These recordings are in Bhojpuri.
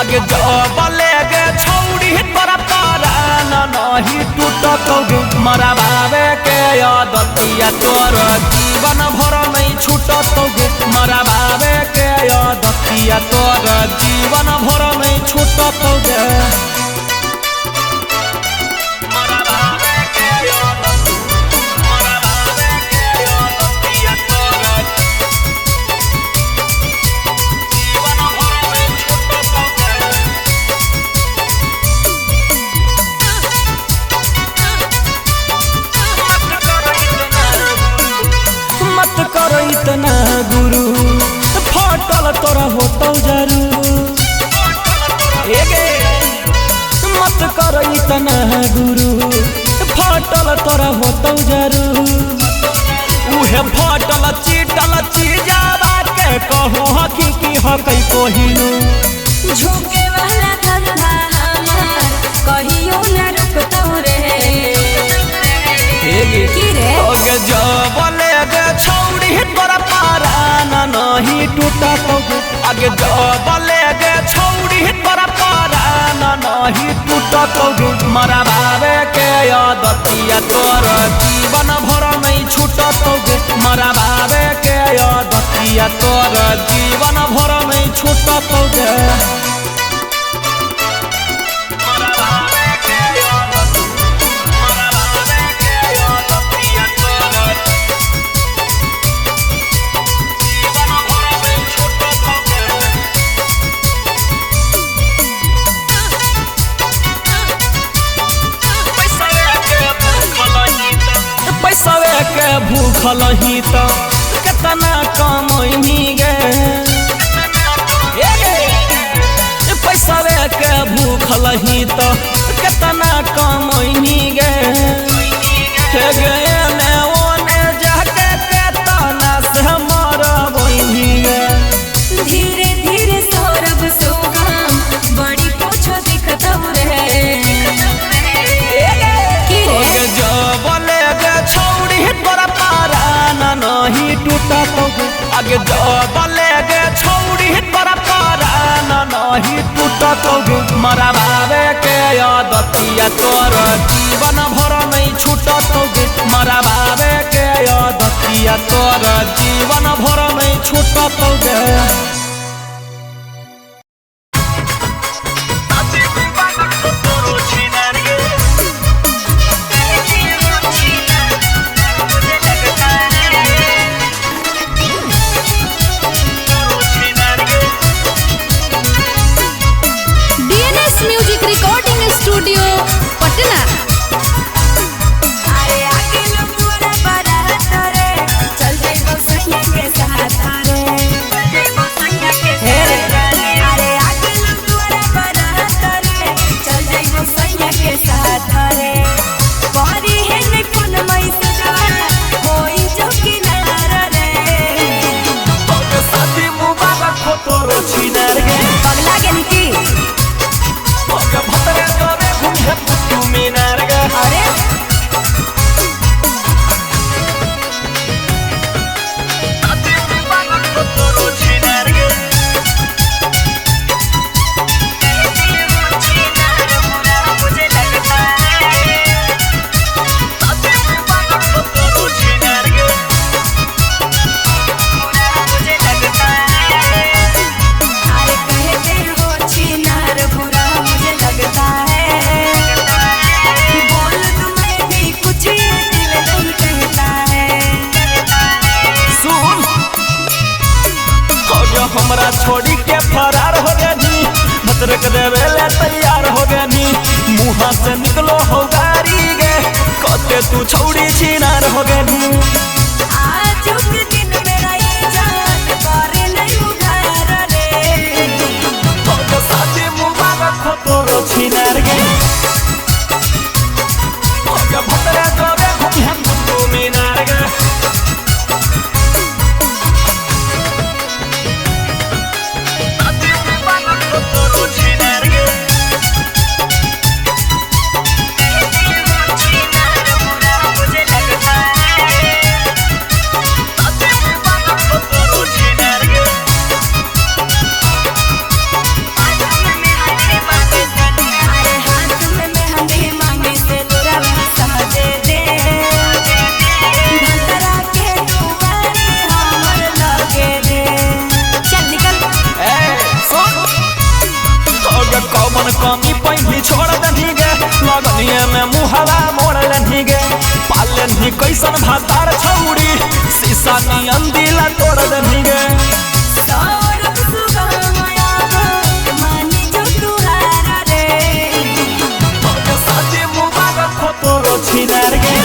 आगे जबले गे छौड़ी तोरा परान नहीं टूटत गे मरा बाबे के आदतिया तोर जीवन भर नहीं छूटत गे मरा बाबे के आदतिया तोर जीवन भर नहीं छूटत गे। इतना गुरु फटल तोरा होतौ जरू मत कर इतना गुरु फटल तोरा होतौ जरू उहे फटल चीटल चीजावा के कहो हकी की हकई कोहिनू झुके वाला धंधा हमार कहियो न रुकतौ रे ओगे जबले गे छौड़ी तोरा परान नहीं टूटत गे आगे जबले गे छौड़ी तोरा परान नहीं टूटत गे मरा बाबे के आदतिया तोर जीवन भर नहीं छूटत गे मरा बाबे के आदतिया तोर जीवन भर नहीं छूटत गे। पैसवे के भूखल ही तो कितना कमैनी गे पैसवे के भूखल ही तो कितना कमैनी गे ने ओने जाके केतना से मरबैनी गे। धीरे धीरे सौरभ सुगम बड़ी कुछ दिखतौ रे छौड़ी तोरा परान नहीं टूटत गे आगे जबले गे छौड़ी तोरा परान नहीं टूटत गे मरा बाबे के आदतिया तोर जीवन भर नहीं छूटत गे मरा बाबे के आदतिया तोर जीवन भर नहीं छूटत गे। स्टूडियो पटना अरे आगे लोग मोरा बारात रे चल जाइबो सैया के साथ रे अरे आगे लोग मोरा बारात रे चल जाइबो सैया के साथ रे करी है ने कोन मैसजा होई जो किनारा रे ओके शादी मुबारक हो तोरो छिनार गे पगला गेली की ओके भतरे करे घूमे पुतू मीनार गे अरे हमरा छोड़ी के फरार हो गनी भतरक देवे ले तैयार हो गनी मुँह से निकलो हो गारी गे कते तू छौड़ी छिनार हो गनी आज के दिन मेरा ये जान करे नहीं उधार रे तो साथी मुबारक हो तोरो छिनार गे ओके भतरे करे घूमे पुतू मीनार गे कैसन भातार छौड़ी शीशा नियन दिला तोड़ देनी गे सौरभ सुगम आगो मानी जो तुहारा रे साजे मुबारक हो तोरो छिनार गे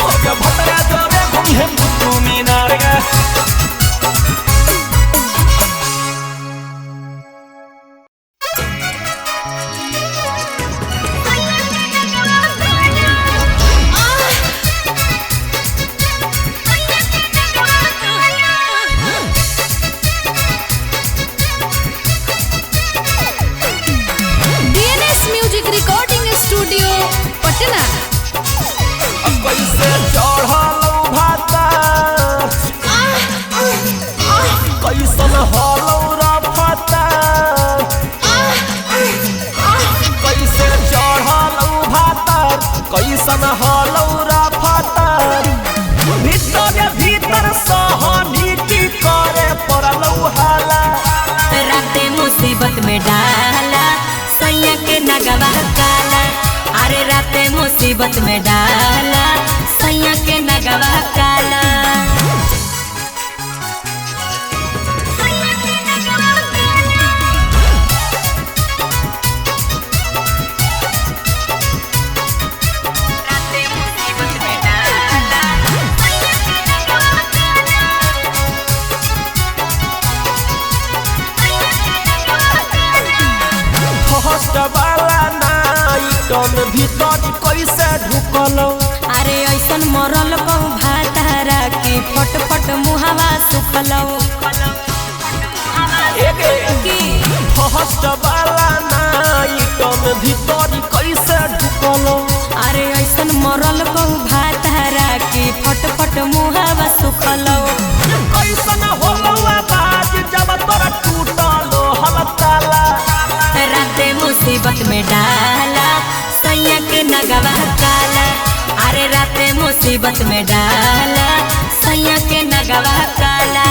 ओके भतरा जबे घुमे तू मीनार गे रिकॉर्डिंग स्टूडियो पटना। कैसे चढ़लौ भाता कैसन हलौ रफता कैसे चढ़लौ भाता कैसन हलौ रफता भीतर भीतर सहनी की करे पड़लौ हाला राते मुसीबत में डाला सैया के नगवा काला अरे राते मुसीबत में डाला सैया के नगवा काला भीतर कैसे ढुकलौ अरे ऐसन मरल कहूँ भातारा की फट फट मुहावा सुखलौ फर्स्ट वाला नाइटम भीतर कैसे ढुकलौ अरे ऐसन मरल कहूँ भातारा की फट फट मुहावा सुखलौ कैसन होलौ आवाज जब तोरा टूटलो हलताला राते मुसीबत में डाला सैया के नगवा काला अरे राते मुसीबत में डाला सैया के नगवा काला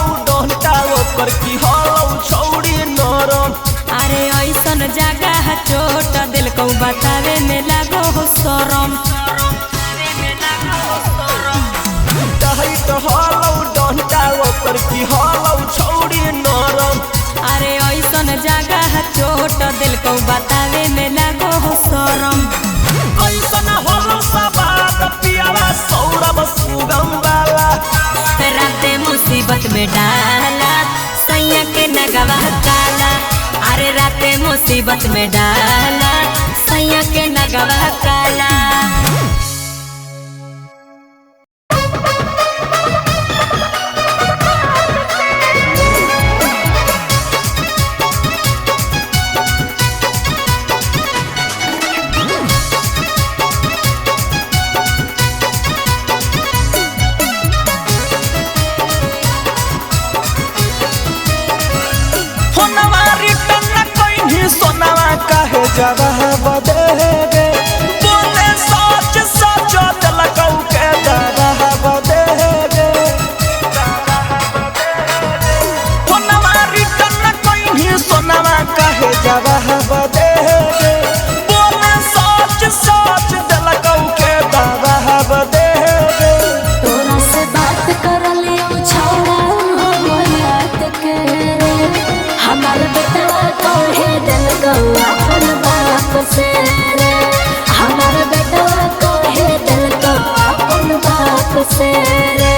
ओकर की हलौ छौड़ी नरम अरे ऐसन जगह चोट दिल को बतावे में लागो हो शरम टाइट हलौ डंटा ओकर की हलौ छौड़ी नरम अरे ऐसन जगह चोट दिल को बतावे में लागो हो शरम कैसन हलौ सबाद पियावा सौरभ सुगम वाला राते मुसीबत में डाला सैया के नगवा काला अरे राते मुसीबत में डाला सैया के नगवा काला सोनावा काहे जवाब दे गे बोले सच सच दिलकौ के जवाब दे गे सोनावा रिटर्न कहीं सोनावा काहे जवाब दे गे बोले सच सच दिलकौ के जवाब दे गे तोरा से बात करल यो छौड़ा हो याद के हमार बेटवा कहे दिल गवा अपन बाप से रे हमार बेटवा कहे दिल गवा अपन बाप से रे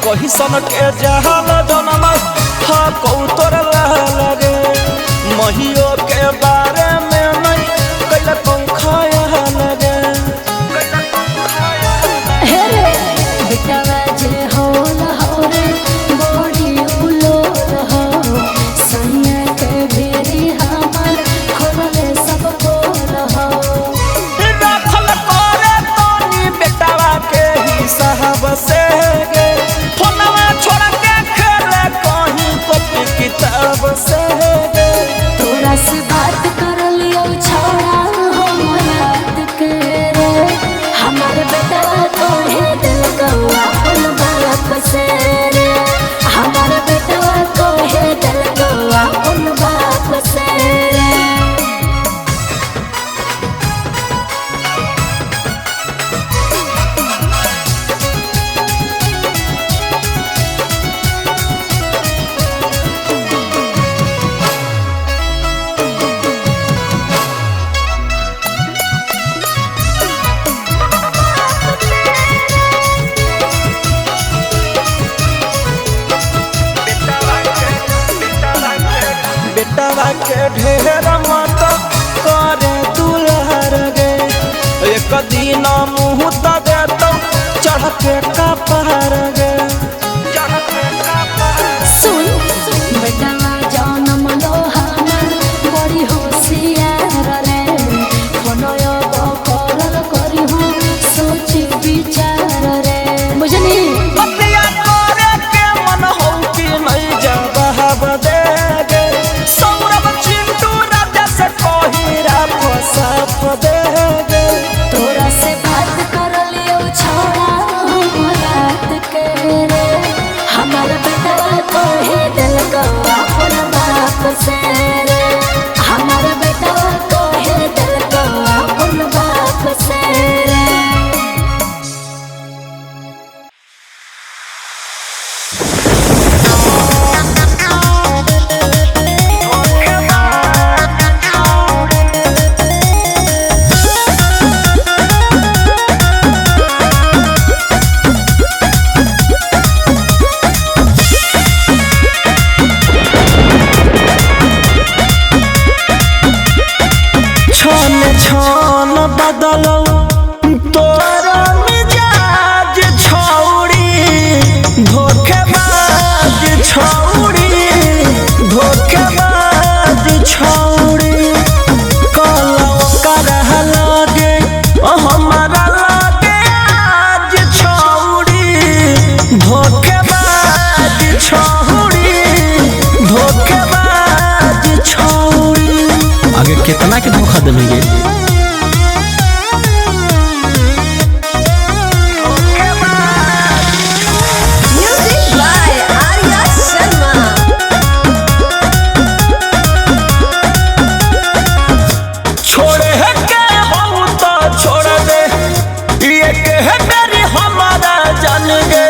कही सन के जहाल जनम हा कौतर लगे महियो के बारे में नहीं कैला पंखाया लगे हे रे बेटवा जे होल हो रे बॉडी उलोल हो सैया के भेरी हमार खोले सब बोल हो दाखल करे तोनी बेटवा के ही साहब से गे फोनवा छोड़ के खेले कहीं कॉपी किताब से गे तोरा से बात कर लियो छोड़ा हो याद के रे हमार बेटवा तोहे दिल गवा अपन बाप से रे हमार बेटवा तोहे दिल गवा अपन बाप से रे बेटवा के ढेर मत करे दुल्हर गे एक दिन मुँह दे तो चढ़ के कपार गे सुन बेटवा जनम लो हमर बड़ी होशियार रे फोनयो करल करी हो सोच विचार रे बुझनी बतिया करे के मन हो कि नहीं जवाब दे गे सौरभ चिंटू राजा से कहिरा फसाफ दे गे तोरा से बात कर लियो छोड़ा हो रात के रे हमार बेटवा तोहे दिल गवा अपन बाप से रे हमार बेटवा तोहे दिल गवा अपन बाप से रे छन छन बदलो तोरा मिजाज छौड़ी धोखेबाज छौड़ी धोखेबाज छौड़ी कलौ करह लगे हमारा लगे आज छौड़ी धोखेबाज छौड़ी धोखेबाज छौड़ी आगे कितना के धोखा देंगे म्यूजिक बाय आर्या शर्मा छोड़े है के हो तो छोड़ दे ये के है मेरी हमारा जान गे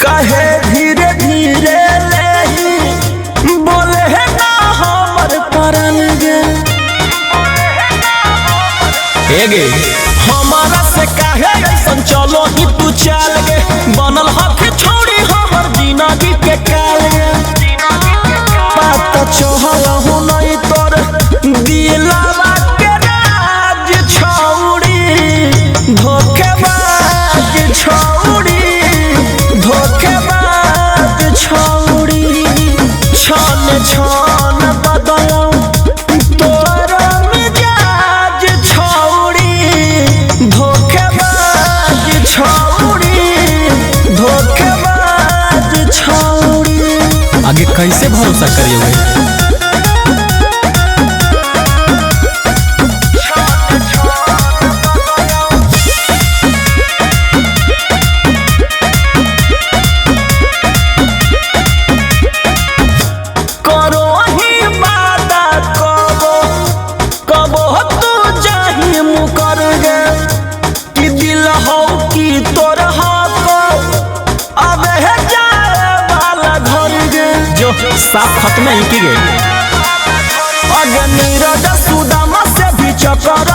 कहे धीरे धीरे नहीं बोले है ना हमर परन गे गे हमारा से काहे ऐसन चलो ही तू चाल गे बनल हक छोड़ी हमर जिंदगी के काल गे बात चहल हो नहीं तोर दिलवा के राज छौड़ी धोखेबाज छौड़ी धोखेबाज छौड़ी छन छन बदलो तोरा मिजाज छौड़ी धोखेबाज छौड़ी धोखेबाज छौड़ी आगे कैसे भरोसा करिए करो ही वादा कबो कबो तू जाही मुकर गे कि दिल हो कि तोर हो अब है जाए वाला घर गे जो साफ खत्म ही की गे अगे नीरज सुदामा से भी चकर